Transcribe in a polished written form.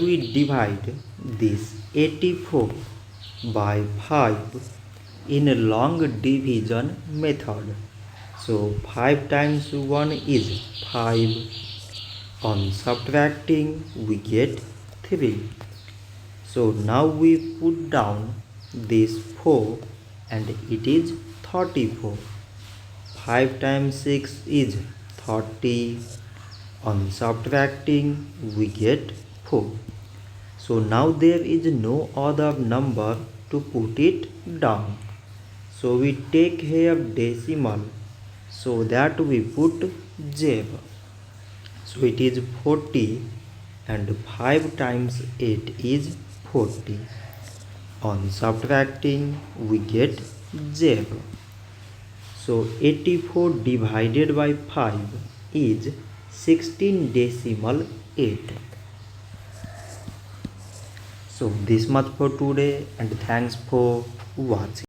We divide this 84 by 5 in a long division method. So 5 times 1 is 5. On subtracting we get 3. So now we put down this 4 and it is 34. 5 times 6 is 30. On subtracting we get 4. So now there is no other number to put it down. So we take here decimal so that we put 0. So it is 40 and 5 times 8 is 40. On subtracting we get 0. So 84 divided by 5 is 16.8. So this much for today and thanks for watching.